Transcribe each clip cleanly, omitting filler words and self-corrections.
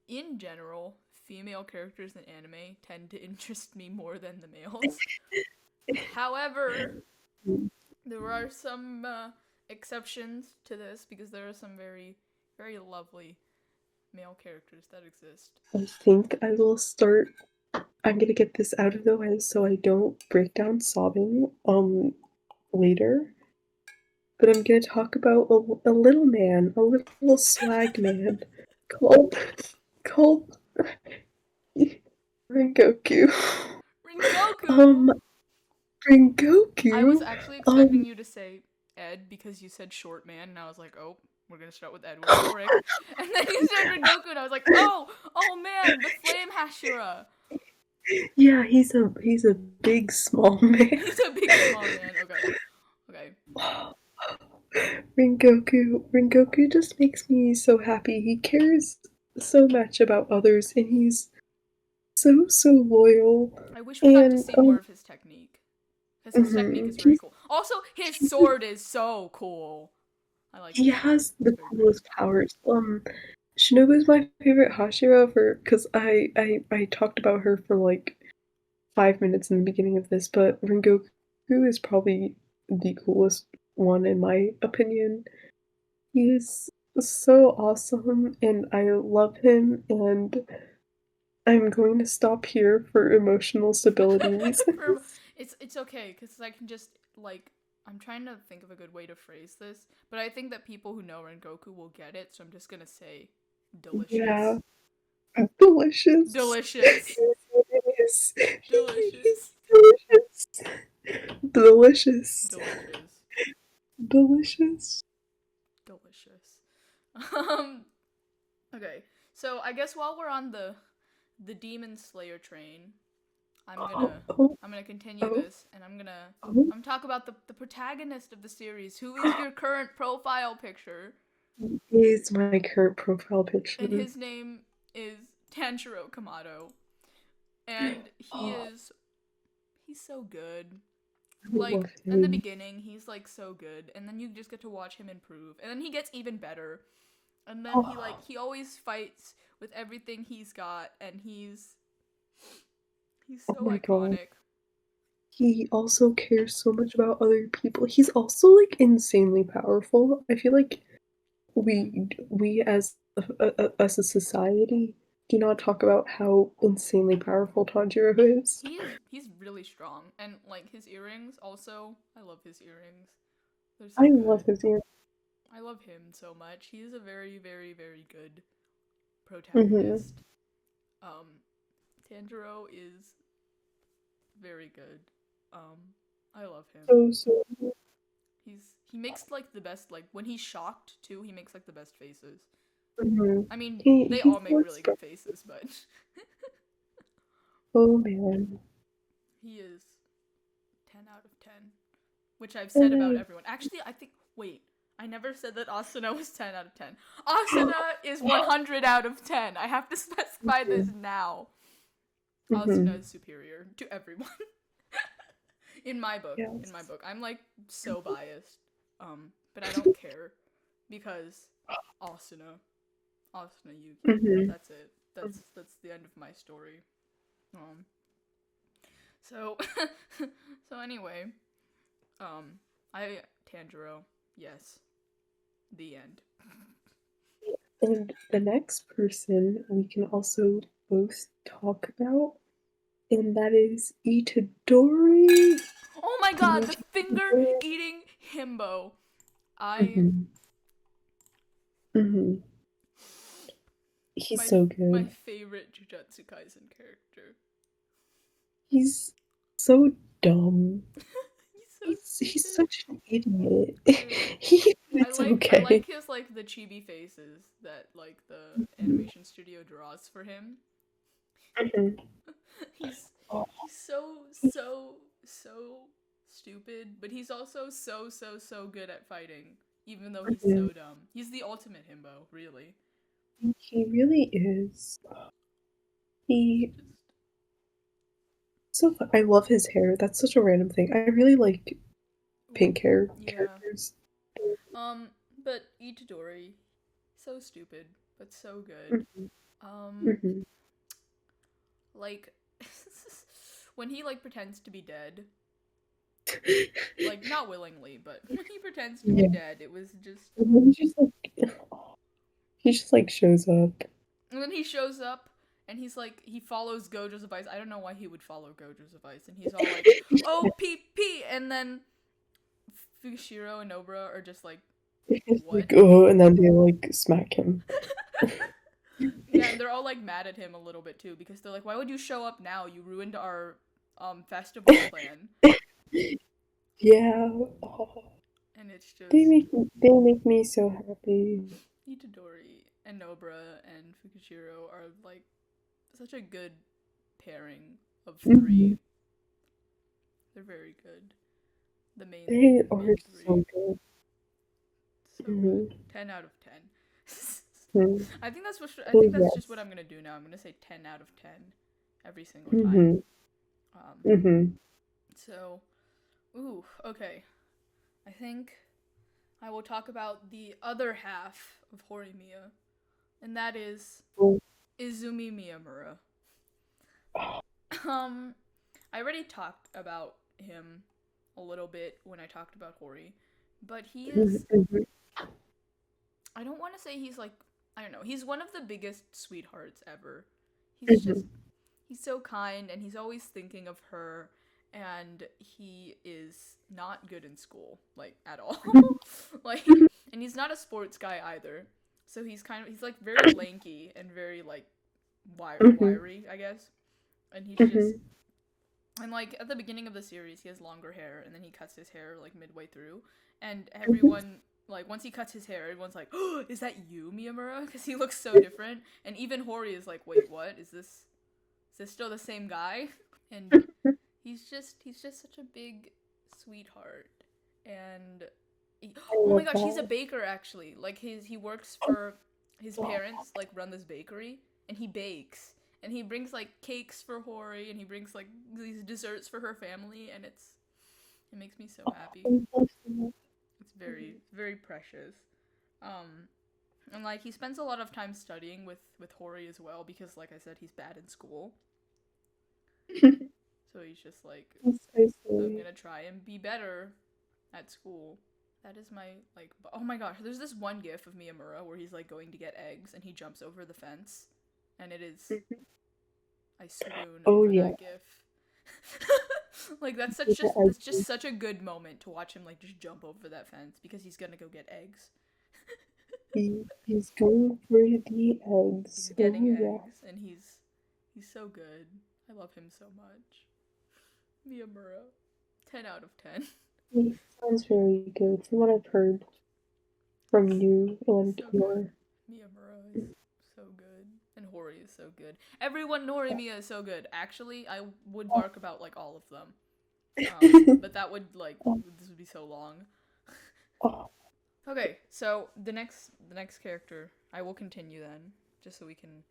in general, female characters in anime tend to interest me more than the males. However, there are some exceptions to this because there are some very, very lovely male characters that exist. I think I will start. I'm gonna get this out of the way so I don't break down sobbing later. But I'm gonna talk about a little man, a little swag man called called Rengoku. Rengoku! Um, I was Rengoku. actually expecting Um, you to say Ed because you said short man, and I was like, oh, we're gonna start with Ed with Yorick. And then you said Rengoku, and I was like, oh man, the Flame Hashira! yeah, he's a big small man. He's a big small man. Okay. Rengoku just makes me so happy. He cares so much about others, and he's so loyal. I wish we got to And see more of his technique. Because his technique is very he's cool. Also, his sword is so cool. I like he his sword. has It's the very pretty. coolest powers. Shinobu's my favorite Hashira for because I talked about her for like 5 minutes in the beginning of this, but Rengoku is probably the coolest one in my opinion. He's so awesome, and I love him, and I'm going to stop here for emotional stability reasons. It's okay because I can just like I'm trying to think of a good way to phrase this, but I think that people who know Rengoku will get it, so I'm just gonna say delicious. Yeah, delicious. Delicious. It is. He's Delicious. delicious. Delicious. Delicious. Delicious. Delicious. Um okay. So I guess while we're on the Demon Slayer train, I'm Oh, gonna oh, I'm gonna continue oh, this and I'm oh. gonna talk about the protagonist of the series, who is your current profile picture, Is my current profile and picture. his name is Tanjiro Kamado. And Oh, he's so good. I Like love in the him. beginning, he's like so good, and then you just get to watch him improve, and then he gets even better. And then Oh, he always fights with everything he's got, and he's oh so my god. iconic. He also cares so much about other people. He's also like insanely powerful. I feel like we as a society do not talk about how insanely powerful Tanjiro is. He's really strong, and like his earrings also. I love his earrings. They're I so love good. his ear. I love him so much. He's a very very very good Mm-hmm. protagonist. Um, Tanjiro is very good. I love him. So He makes like the best, like when he's shocked too. He makes like the best faces. mm-hmm. I mean, they He's all make more really strong. good faces, but Oh man. he is 10 out of 10, which I've said about And everyone. Actually, I think wait, I never said that Asuna was 10 out of 10. Asuna is 100 out of 10. I have to specify this now. Asuna mm-hmm. is superior to everyone. In my book. In my Yes. book. I'm like so biased. But I don't care because Asuna. Asuna Yuki. Mm-hmm. That's it. That's the end of my story. Um so so anyway, I Tanjiro, yes. The end. And the next person we can also both talk about, and that is Itadori. Oh my god, the finger Itadori. eating himbo. I Mm-hmm. Mm-hmm. He's my so my good. favorite Jujutsu Kaisen character. He's so dumb. He's so He's stupid. such an idiot. I It's I okay. like his like the chibi faces that like the animation studio draws for him. Mhm. he's Oh, he's so stupid, but he's also so good at fighting, even though he's mhm. so dumb. He's the ultimate himbo, really. He really is. He Just so fun. I love his hair. That's such a random thing. I really like ooh, pink hair yeah. characters. Um, but Itadori, so stupid, but so good. Mhm. Um, Mhm. like, when he, like, pretends to be dead, like, not willingly, but when he pretends to be Yeah. dead, it was just, And then he just shows up. and then he shows up, and he's like, he follows Gojo's advice. I don't know why he would follow Gojo's advice, and he's all like, oh, pee, and then Fushiro and Nobara are just like, It's what? like, oh, and then they like smack him. Yeah, and they're all like mad at him a little bit too, because they're like, why would you show up now? You ruined our festival plan. Yeah. Oh, And it's they just make me so happy. Itadori and Nobara and Fukushiro are like such a good pairing of Hmm. three. They're very good. The They main are three. so good. So Hmm. good. 10 out of 10. Hmm. I Oh think that's just what yes. I'm going to do now. I'm going to say 10 out of 10 every single time. Hmm. Um Hmm. so okay. I think I will talk about the other half of Horimiya, and that is Oh, Izumi Miyamura. Um, I already talked about him a little bit when I talked about Hori, but he is. mhm, I don't want to say he's like. I don't know. He's one of the biggest sweethearts ever. He's just. mhm, He's so kind, and he's always thinking of her, and he is not good in school, like, at all. Like, and he's not a sports guy either. So he's like very lanky and very like mhm, wiry, I guess. And he's just mhm, and like at the beginning of the series, he has longer hair, and then he cuts his hair like midway through, and mhm. everyone like once he cuts his hair, everyone's like, "Oh, is that you, Miyamura?" Because he looks so different. And even Hori is like, "Wait, what? Is this still the same guy?" And he's just such a big sweetheart. And I oh my love gosh, he's a that. baker actually. Like he works for his parents, like run this bakery, and he bakes. And he brings like cakes for Hori, and he brings like these desserts for her family, and it makes me so happy. I love that. It's very precious. Um and like he spends a lot of time studying with Hori as well, because like I said, he's bad in school. So he's just like, That's so I'm sweet. gonna try and be better at school. That is my like. Oh my gosh, there's this one gif of Miyamura where he's like going to get eggs and he jumps over the fence, and it is Mhm. I swoon Oh over yeah. that gif. Like Yeah, that's just such a good moment to watch him like just jump over that fence because he's gonna go get eggs. he's going for the He's eggs. getting Oh yeah. eggs, and he's so good. I love him so much. Miyamura, 10 out of 10. He sounds very good from what I've heard from you He's and so good. your. Miyamura is so good. And Hori is so good. Everyone in Horimiya is so good. Actually, I would bark about like all of them. But that would like Oh, this would be so long. oh, Okay, so the next character, I will continue then, just so we can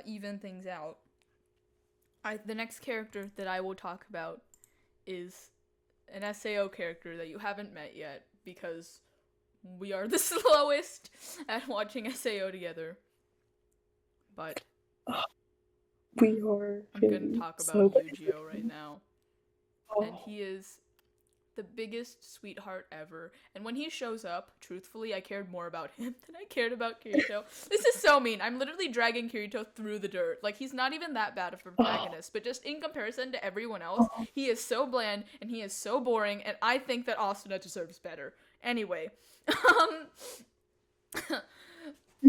even things out. The next character that I will talk about is an SAO character that you haven't met yet, because we are the slowest at watching SAO together. But oh, we are I'm gonna very talk about slow but Yu-Gi-Oh right now. And oh, he is the biggest sweetheart ever. And when he shows up, truthfully, I cared more about him than I cared about Kirito. This is so mean. I'm literally dragging Kirito through the dirt. Like, he's not even that bad of a oh, protagonist, but just in comparison to everyone else, oh. he is so bland and he is so boring, and I think that Asuna deserves better. Anyway, um,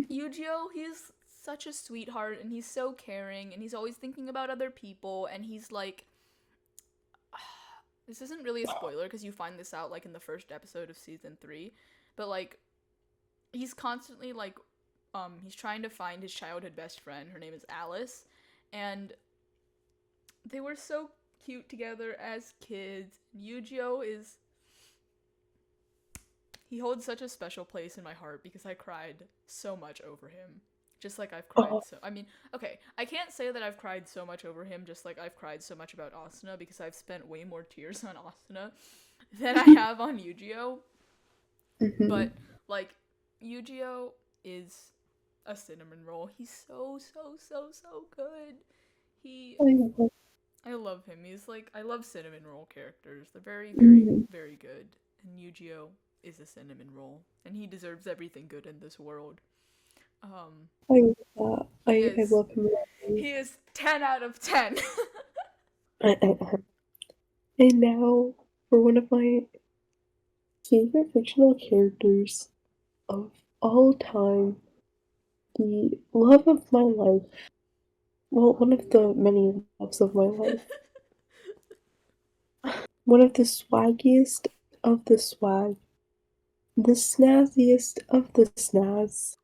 Yu-Gi-Oh, he's such a sweetheart, and he's so caring, and he's always thinking about other people, and he's like, this isn't really a spoiler because you find this out like in the first episode of season 3, but like he's constantly like he's trying to find his childhood best friend. Her name is Alice, and they were so cute together as kids. Yu-Gi-Oh is he holds such a special place in my heart because I cried so much over him. Just like I've cried Oh, so I mean, okay, I can't say that I've cried so much over him just like I've cried so much about Asuna, because I've spent way more tears on Asuna than I have on Yu-Gi-Oh. mhm, But like Yu-Gi-Oh is a cinnamon roll. He's so good. He I love I love him. He's like, I love cinnamon roll characters. They're very mm, very good. And Yu-Gi-Oh is a cinnamon roll, and he deserves everything good in this world. Um I love that. he I is love him. he is 10 out of 10. And now for one of my favorite fictional characters of all time, the love of my life. Well, one of the many loves of my life. One of the swaggiest of the swag. The snazziest of the snaz.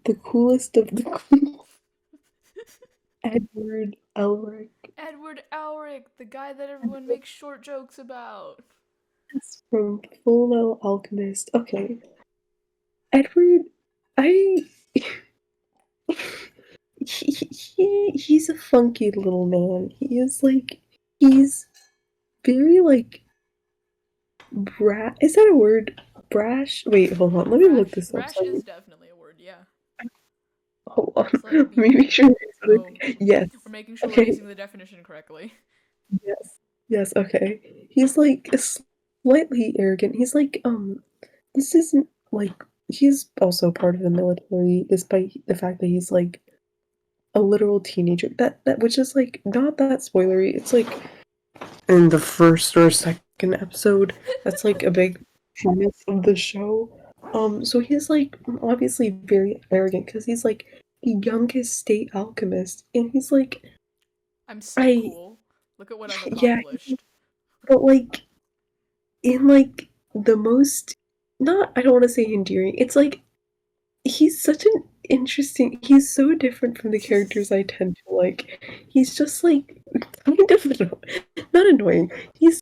The coolest of the cool. Edward Elric. Edward Elric, the guy that everyone makes short jokes about. That's from Full Metal Alchemist. Okay. Edward, I. He's a funky little man. He is like. He's very like. Is that a word? Brash? Wait, hold on. Let me look this up. Brash is Sorry. definitely a word, yeah. Hold on. It's like Let me make sure. oh, Yes. we're making sure we're Okay. using the definition correctly. Yes. Yes, okay. He's like slightly arrogant. He's like, this isn't like he's also part of the military despite the fact that he's like a literal teenager. That which is like not that spoilery. It's like in the first or second episode. That's like a big premise of the show. So he's like obviously very arrogant because he's like the youngest state alchemist, and he's like, I'm so I cool. Look at what I've yeah, accomplished. but like in like the most not I don't want to say endearing. It's like he's such an interesting he's so different from the characters I tend to like. He's just like kind of not annoying. He's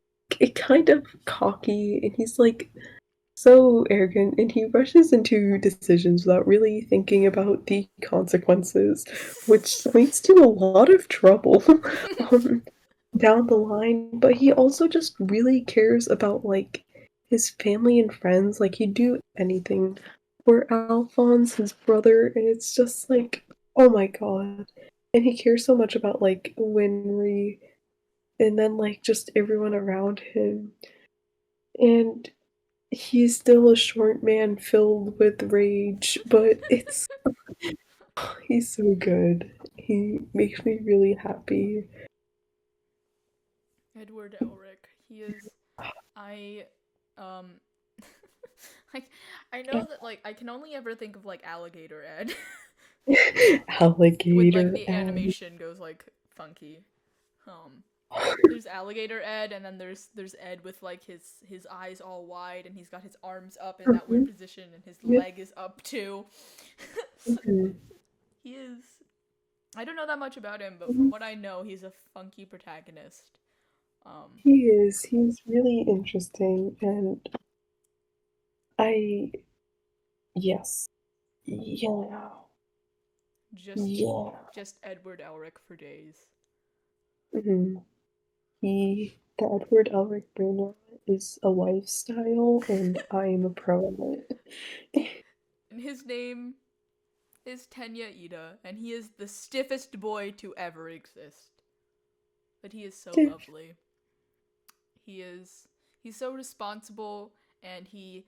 kind of cocky and he's like so arrogant and he rushes into decisions without really thinking about the consequences, which leads to a lot of trouble um, down the line. But he also just really cares about like his family and friends. Like he'd do anything for Alphonse, his brother, and it's just like, oh my god. And he cares so much about like Winry and then like just everyone around him. And he's still a short man filled with rage, but it's he's so good. He makes me really happy. Edward Elric. He is I um like I know that like I can only ever think of like Alligator Ed. When like Alligator the and animation goes like funky. Um there's Alligator Ed, and then there's Ed with like his eyes all wide, and he's got his arms up in that weird mhm, position, and his yeah, leg is up too. mhm, He is. I don't know that much about him, but from mhm. what I know, he's a funky protagonist. Um, He is. He's really interesting, and I yes, yeah, just yeah. just Edward Elric for days. Mhm. The Edward Elric Bruno is a lifestyle, and I am a pro at it. And his name is Tenya Ida, and he is the stiffest boy to ever exist. But he is so lovely. He is he's so responsible, and he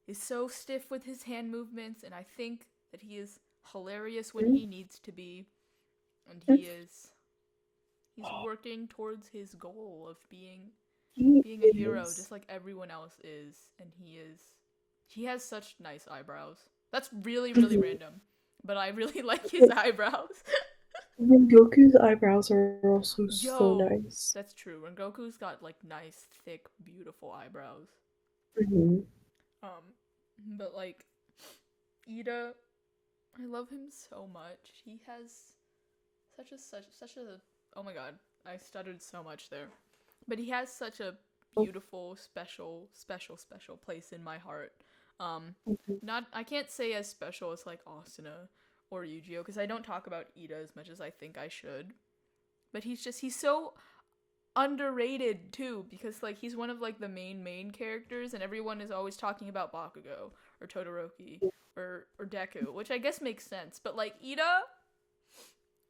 is so stiff with his hand movements, and I think that he is hilarious when he needs to be, and he's working towards his goal of He being a hero is. just like everyone else is, and he has such nice eyebrows. That's really really Mhm. random, but I really like his eyebrows. Goku's eyebrows are also so Yo, nice. that's true. Rengoku's got like nice thick beautiful eyebrows. Mhm. Um but like Ida, I love him so much. He has such a oh my god, I stuttered so much there. But he has such a beautiful, special place in my heart. Um, Mhm. not I can't say as special as like Asuna or Yu-Gi-Oh because I don't talk about Ida as much as I think I should. But he's so underrated too because like he's one of like the main characters and everyone is always talking about Bakugo or Todoroki or Deku, which I guess makes sense. But like Ida,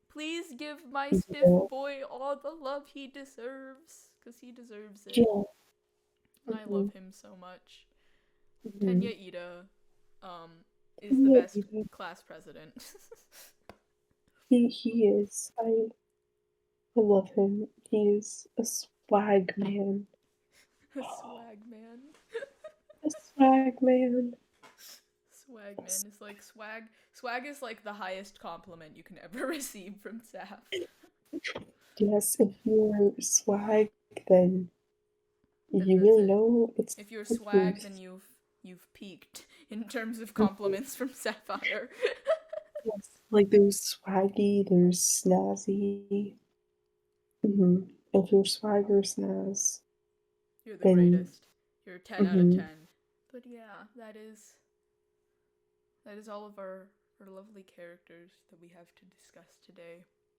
please give my stiff Yeah. boy all the love he deserves, because he deserves it. Yeah. And I love him so much. Mhm. Tenya Ida is the Yeah, best class president. he is. I love him. He is a swag man. A swag man. A swag man. Swag man is like swag. Swag is like the highest compliment you can ever receive from Sapph. Yes, if you're swag, then Then you that's really it. know it's If you're like swag, then you've peaked in terms of compliments from Sapphire. yes, like there's swaggy, there's snazzy. If you're swag or snaz, You're the then greatest. You're a 10 out of hmm 10. But yeah, that is all of our lovely characters that we have to discuss today.